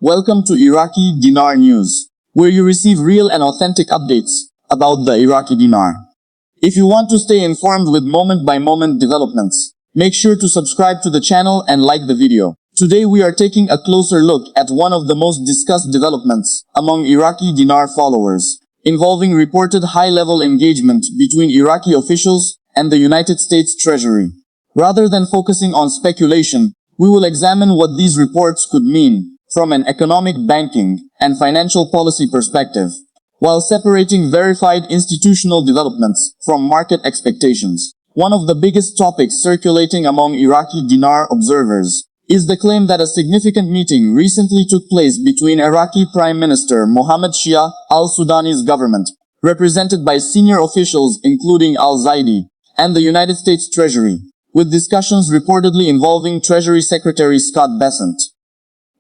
Welcome to Iraqi Dinar News, where you receive real and authentic updates about the Iraqi dinar. If you want to stay informed with moment-by-moment developments, make sure to subscribe to the channel and like the video. Today we are taking a closer look at one of the most discussed developments among Iraqi dinar followers, involving reported high-level engagement between Iraqi officials and the United States Treasury. Rather than focusing on speculation, we will examine what these reports could mean from an economic, banking, and financial policy perspective, while separating verified institutional developments from market expectations. One of the biggest topics circulating among Iraqi dinar observers is the claim that a significant meeting recently took place between Iraqi Prime Minister Mohammed Shia al-Sudani's government, represented by senior officials including al-Zaidi, and the United States Treasury, with discussions reportedly involving Treasury Secretary Scott Bessent.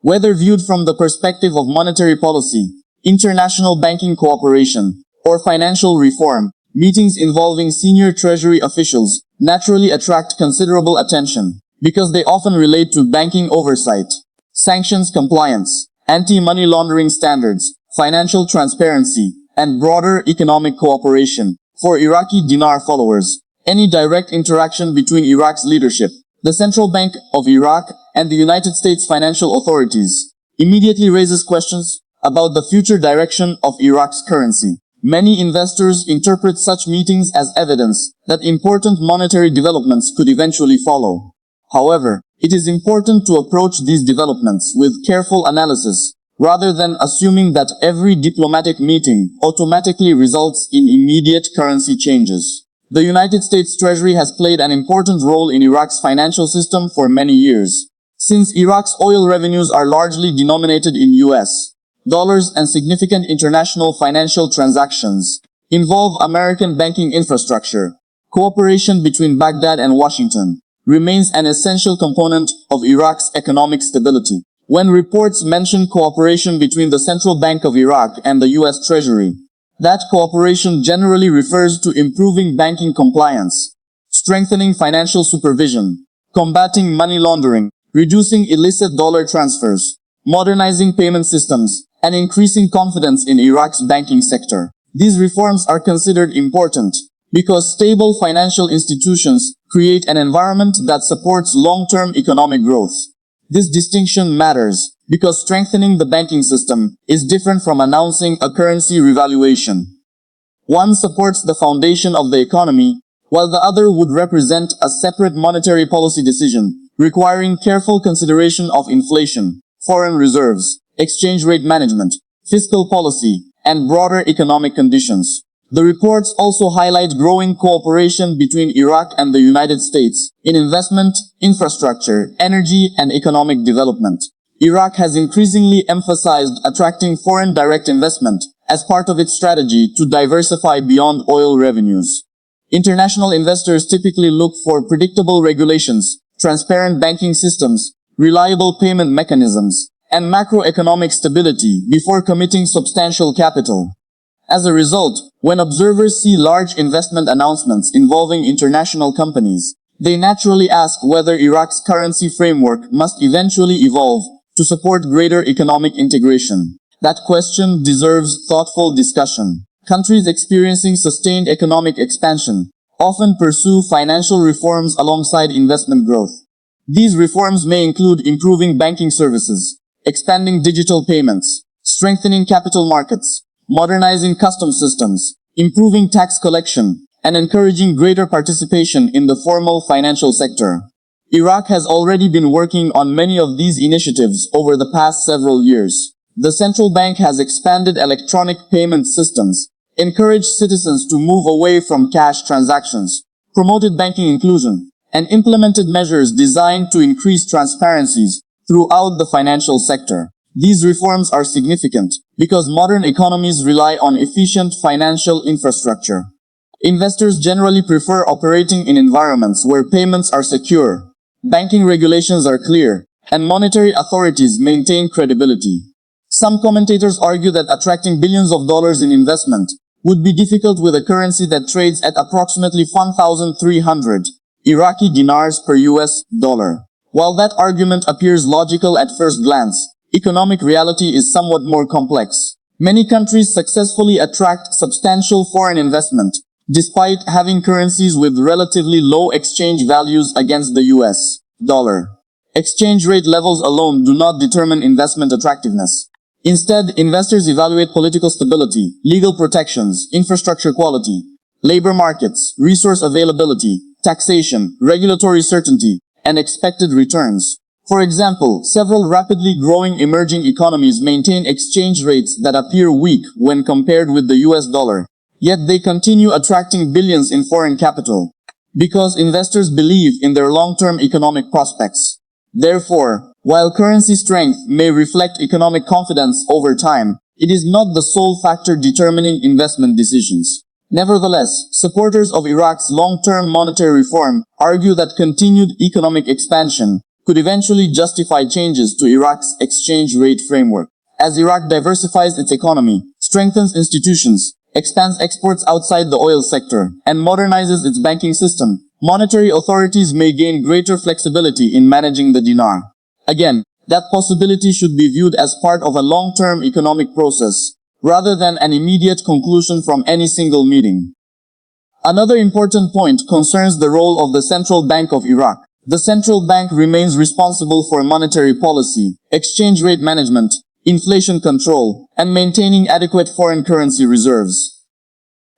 Whether viewed from the perspective of monetary policy, international banking cooperation, or financial reform, meetings involving senior Treasury officials naturally attract considerable attention, because they often relate to banking oversight, sanctions compliance, anti-money laundering standards, financial transparency, and broader economic cooperation. For Iraqi dinar followers, any direct interaction between Iraq's leadership, the Central Bank of Iraq, and the United States financial authorities immediately raises questions about the future direction of Iraq's currency. Many investors interpret such meetings as evidence that important monetary developments could eventually follow. However, it is important to approach these developments with careful analysis, rather than assuming that every diplomatic meeting automatically results in immediate currency changes. The United States Treasury has played an important role in Iraq's financial system for many years. Since Iraq's oil revenues are largely denominated in US dollars and significant international financial transactions involve American banking infrastructure, cooperation between Baghdad and Washington remains an essential component of Iraq's economic stability. When reports mention cooperation between the Central Bank of Iraq and the US Treasury, that cooperation generally refers to improving banking compliance, strengthening financial supervision, combating money laundering, reducing illicit dollar transfers, modernizing payment systems, and increasing confidence in Iraq's banking sector. These reforms are considered important because stable financial institutions create an environment that supports long-term economic growth. This distinction matters because strengthening the banking system is different from announcing a currency revaluation. One supports the foundation of the economy, while the other would represent a separate monetary policy decision, requiring careful consideration of inflation, foreign reserves, exchange rate management, fiscal policy, and broader economic conditions. The reports also highlight growing cooperation between Iraq and the United States in investment, infrastructure, energy, and economic development. Iraq has increasingly emphasized attracting foreign direct investment as part of its strategy to diversify beyond oil revenues. International investors typically look for predictable regulations, transparent banking systems, reliable payment mechanisms, and macroeconomic stability before committing substantial capital. As a result, when observers see large investment announcements involving international companies, they naturally ask whether Iraq's currency framework must eventually evolve to support greater economic integration. That question deserves thoughtful discussion. Countries experiencing sustained economic expansion often pursue financial reforms alongside investment growth. These reforms may include improving banking services, expanding digital payments, strengthening capital markets, modernizing customs systems, improving tax collection, and encouraging greater participation in the formal financial sector. Iraq has already been working on many of these initiatives over the past several years. The central bank has expanded electronic payment systems, encouraged citizens to move away from cash transactions, promoted banking inclusion, and implemented measures designed to increase transparencies throughout the financial sector. These reforms are significant because modern economies rely on efficient financial infrastructure. Investors generally prefer operating in environments where payments are secure, banking regulations are clear, and monetary authorities maintain credibility. Some commentators argue that attracting billions of dollars in investment would be difficult with a currency that trades at approximately 1,300 Iraqi dinars per US dollar. While that argument appears logical at first glance, economic reality is somewhat more complex. Many countries successfully attract substantial foreign investment, despite having currencies with relatively low exchange values against the US dollar. Exchange rate levels alone do not determine investment attractiveness. Instead, investors evaluate political stability, legal protections, infrastructure quality, labor markets, resource availability, taxation, regulatory certainty, and expected returns. For example, several rapidly growing emerging economies maintain exchange rates that appear weak when compared with the US dollar, yet they continue attracting billions in foreign capital, because investors believe in their long-term economic prospects. Therefore, while currency strength may reflect economic confidence over time, it is not the sole factor determining investment decisions. Nevertheless, supporters of Iraq's long-term monetary reform argue that continued economic expansion could eventually justify changes to Iraq's exchange rate framework. As Iraq diversifies its economy, strengthens institutions, expands exports outside the oil sector, and modernizes its banking system, monetary authorities may gain greater flexibility in managing the dinar. Again, that possibility should be viewed as part of a long-term economic process, rather than an immediate conclusion from any single meeting. Another important point concerns the role of the Central Bank of Iraq. The central bank remains responsible for monetary policy, exchange rate management, inflation control, and maintaining adequate foreign currency reserves.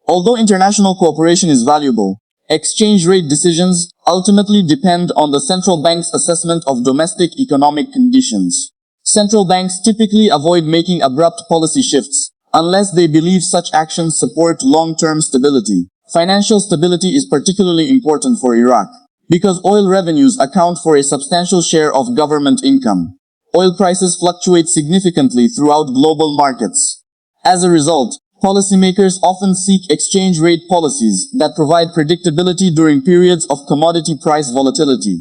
Although international cooperation is valuable, exchange rate decisions ultimately depend on the central bank's assessment of domestic economic conditions. Central banks typically avoid making abrupt policy shifts, unless they believe such actions support long-term stability. Financial stability is particularly important for Iraq, because oil revenues account for a substantial share of government income. Oil prices fluctuate significantly throughout global markets. As a result, policymakers often seek exchange rate policies that provide predictability during periods of commodity price volatility.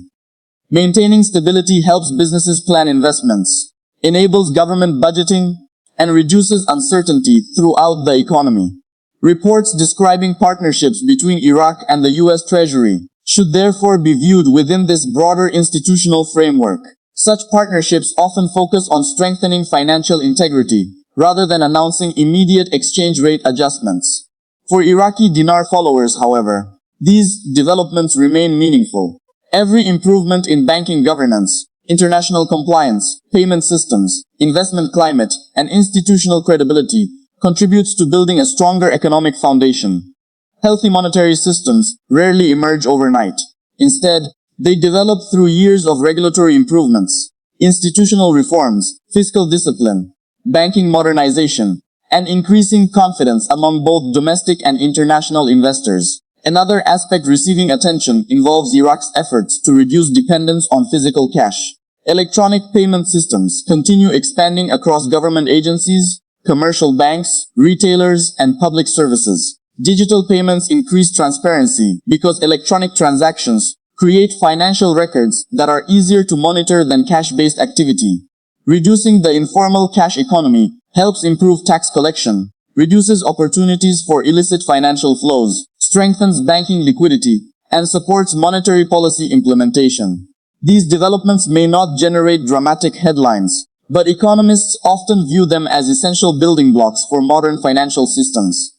Maintaining stability helps businesses plan investments, enables government budgeting, and reduces uncertainty throughout the economy. Reports describing partnerships between Iraq and the US Treasury should therefore be viewed within this broader institutional framework. Such partnerships often focus on strengthening financial integrity, rather than announcing immediate exchange rate adjustments. For Iraqi dinar followers, however, these developments remain meaningful. Every improvement in banking governance, international compliance, payment systems, investment climate, and institutional credibility contributes to building a stronger economic foundation. Healthy monetary systems rarely emerge overnight. Instead, they develop through years of regulatory improvements, institutional reforms, fiscal discipline, banking modernization, and increasing confidence among both domestic and international investors. Another aspect receiving attention involves Iraq's efforts to reduce dependence on physical cash. Electronic payment systems continue expanding across government agencies, commercial banks, retailers, and public services. Digital payments increase transparency because electronic transactions create financial records that are easier to monitor than cash-based activity. Reducing the informal cash economy helps improve tax collection, reduces opportunities for illicit financial flows, strengthens banking liquidity, and supports monetary policy implementation. These developments may not generate dramatic headlines, but economists often view them as essential building blocks for modern financial systems.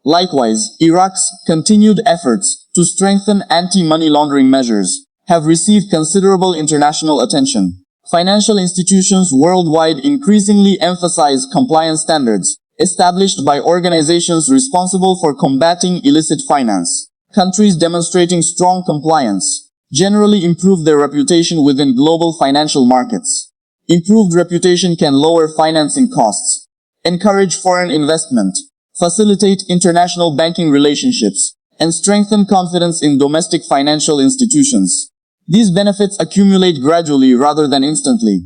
Likewise, Iraq's continued efforts to strengthen anti-money laundering measures have received considerable international attention. Financial institutions worldwide increasingly emphasize compliance standards established by organizations responsible for combating illicit finance. Countries demonstrating strong compliance generally improve their reputation within global financial markets. Improved reputation can lower financing costs, encourage foreign investment, facilitate international banking relationships, and strengthen confidence in domestic financial institutions. These benefits accumulate gradually rather than instantly.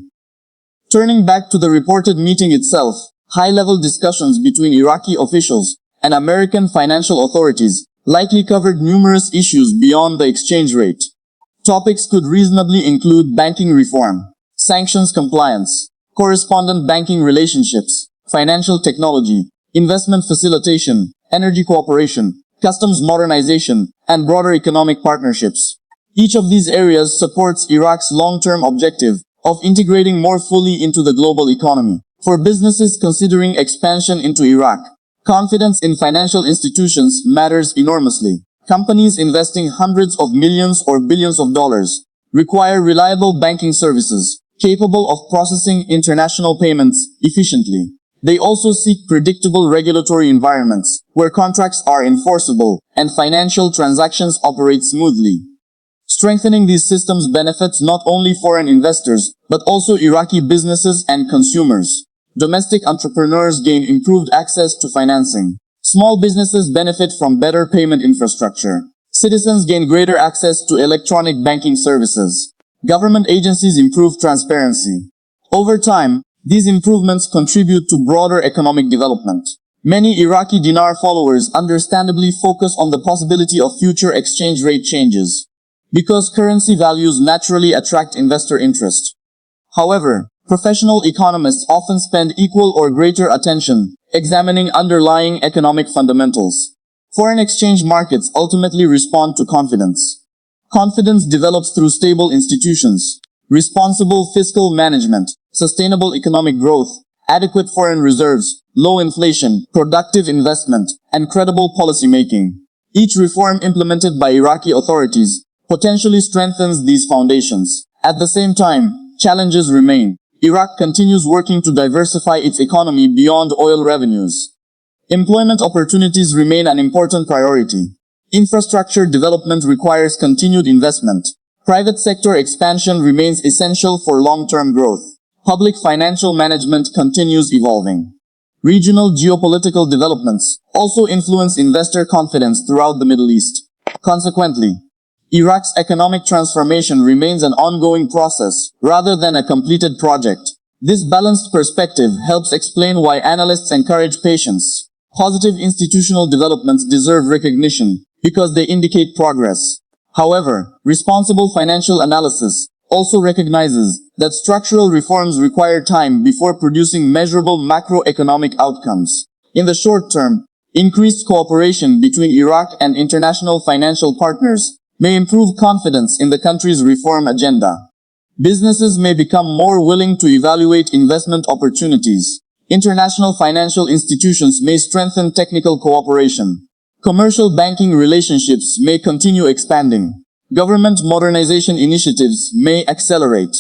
Turning back to the reported meeting itself, high-level discussions between Iraqi officials and American financial authorities likely covered numerous issues beyond the exchange rate. Topics could reasonably include banking reform, sanctions compliance, correspondent banking relationships, financial technology, investment facilitation, energy cooperation, customs modernization, and broader economic partnerships. Each of these areas supports Iraq's long-term objective of integrating more fully into the global economy. For businesses considering expansion into Iraq, confidence in financial institutions matters enormously. Companies investing hundreds of millions or billions of dollars require reliable banking services, capable of processing international payments efficiently. They also seek predictable regulatory environments, where contracts are enforceable and financial transactions operate smoothly. Strengthening these systems benefits not only foreign investors, but also Iraqi businesses and consumers. Domestic entrepreneurs gain improved access to financing. Small businesses benefit from better payment infrastructure. Citizens gain greater access to electronic banking services. Government agencies improve transparency. Over time, these improvements contribute to broader economic development. Many Iraqi dinar followers understandably focus on the possibility of future exchange rate changes, because currency values naturally attract investor interest. However, professional economists often spend equal or greater attention examining underlying economic fundamentals. Foreign exchange markets ultimately respond to confidence. Confidence develops through stable institutions, responsible fiscal management, sustainable economic growth, adequate foreign reserves, low inflation, productive investment, and credible policymaking. Each reform implemented by Iraqi authorities potentially strengthens these foundations. At the same time, challenges remain. Iraq continues working to diversify its economy beyond oil revenues. Employment opportunities remain an important priority. Infrastructure development requires continued investment. Private sector expansion remains essential for long-term growth. Public financial management continues evolving. Regional geopolitical developments also influence investor confidence throughout the Middle East. Consequently, Iraq's economic transformation remains an ongoing process, rather than a completed project. This balanced perspective helps explain why analysts encourage patience. Positive institutional developments deserve recognition, because they indicate progress. However, responsible financial analysis also recognizes that structural reforms require time before producing measurable macroeconomic outcomes. In the short term, increased cooperation between Iraq and international financial partners may improve confidence in the country's reform agenda. Businesses may become more willing to evaluate investment opportunities. International financial institutions may strengthen technical cooperation. Commercial banking relationships may continue expanding. Government modernization initiatives may accelerate.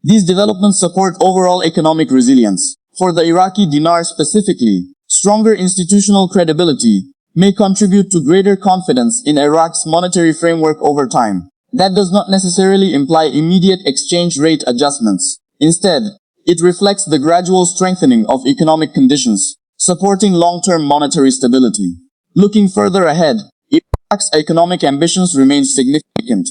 These developments support overall economic resilience. For the Iraqi dinar specifically, stronger institutional credibility may contribute to greater confidence in Iraq's monetary framework over time. That does not necessarily imply immediate exchange rate adjustments. Instead, it reflects the gradual strengthening of economic conditions, supporting long-term monetary stability. Looking further ahead, Iraq's economic ambitions remain significant.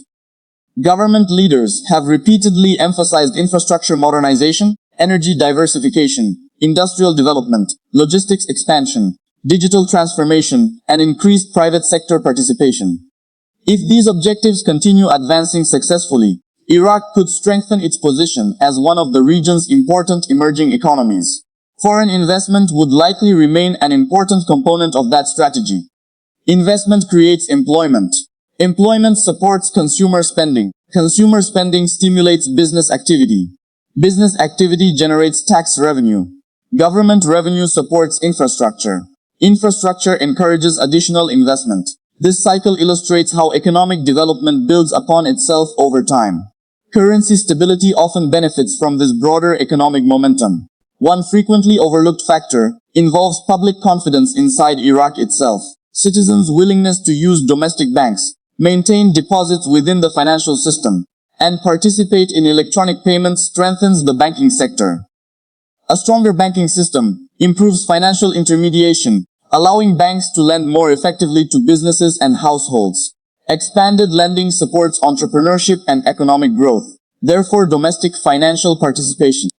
Government leaders have repeatedly emphasized infrastructure modernization, energy diversification, industrial development, logistics expansion, digital transformation, and increased private sector participation. If these objectives continue advancing successfully, Iraq could strengthen its position as one of the region's important emerging economies. Foreign investment would likely remain an important component of that strategy. Investment creates employment. Employment supports consumer spending. Consumer spending stimulates business activity. Business activity generates tax revenue. Government revenue supports infrastructure. Infrastructure encourages additional investment. This cycle illustrates how economic development builds upon itself over time. Currency stability often benefits from this broader economic momentum. One frequently overlooked factor involves public confidence inside Iraq itself. Citizens' willingness to use domestic banks, maintain deposits within the financial system, and participate in electronic payments strengthens the banking sector. A stronger banking system improves financial intermediation, allowing banks to lend more effectively to businesses and households. Expanded lending supports entrepreneurship and economic growth. Therefore, domestic financial participation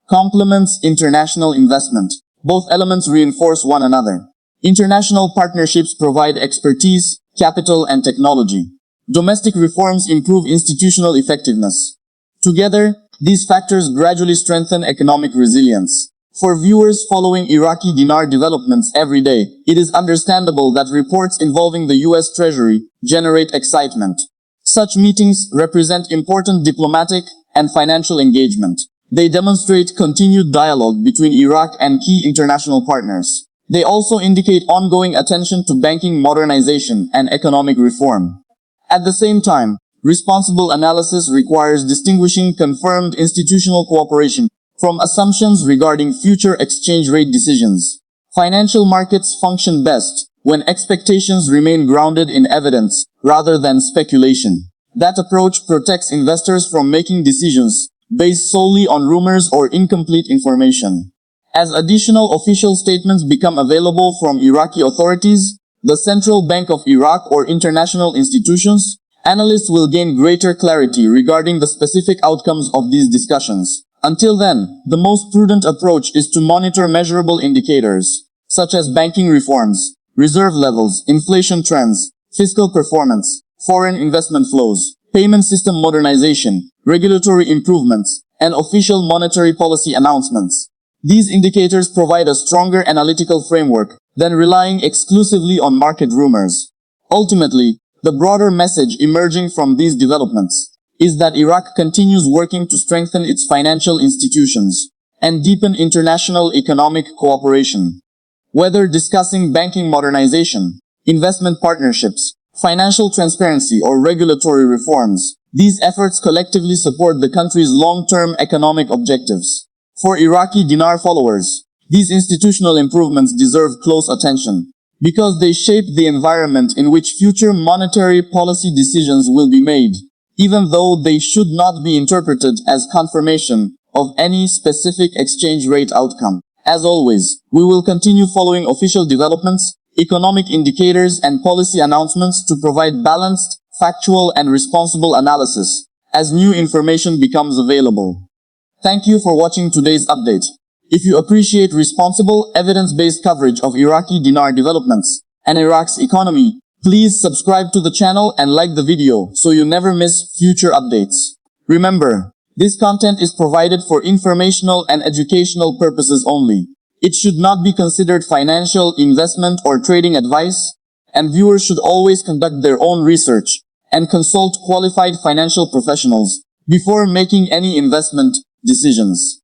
complements international investment. Both elements reinforce one another. International partnerships provide expertise, capital, and technology. Domestic reforms improve institutional effectiveness. Together, these factors gradually strengthen economic resilience. For viewers following Iraqi dinar developments every day, it is understandable that reports involving the US Treasury generate excitement. Such meetings represent important diplomatic and financial engagement. They demonstrate continued dialogue between Iraq and key international partners. They also indicate ongoing attention to banking modernization and economic reform. At the same time, responsible analysis requires distinguishing confirmed institutional cooperation from assumptions regarding future exchange rate decisions. Financial markets function best when expectations remain grounded in evidence rather than speculation. That approach protects investors from making decisions based solely on rumors or incomplete information. As additional official statements become available from Iraqi authorities, the Central Bank of Iraq or international institutions, analysts will gain greater clarity regarding the specific outcomes of these discussions. Until then, the most prudent approach is to monitor measurable indicators, such as banking reforms, reserve levels, inflation trends, fiscal performance, foreign investment flows, payment system modernization, regulatory improvements, and official monetary policy announcements. These indicators provide a stronger analytical framework than relying exclusively on market rumors. Ultimately, the broader message emerging from these developments is that Iraq continues working to strengthen its financial institutions and deepen international economic cooperation. Whether discussing banking modernization, investment partnerships, financial transparency, or regulatory reforms, these efforts collectively support the country's long-term economic objectives. For Iraqi Dinar followers, these institutional improvements deserve close attention because they shape the environment in which future monetary policy decisions will be made, even though they should not be interpreted as confirmation of any specific exchange rate outcome. As always, we will continue following official developments, economic indicators, and policy announcements to provide balanced, factual, and responsible analysis as new information becomes available. Thank you for watching today's update. If you appreciate responsible, evidence-based coverage of Iraqi dinar developments and Iraq's economy, please subscribe to the channel and like the video so you never miss future updates. Remember, this content is provided for informational and educational purposes only. It should not be considered financial, investment, or trading advice, and viewers should always conduct their own research and consult qualified financial professionals before making any investment decisions.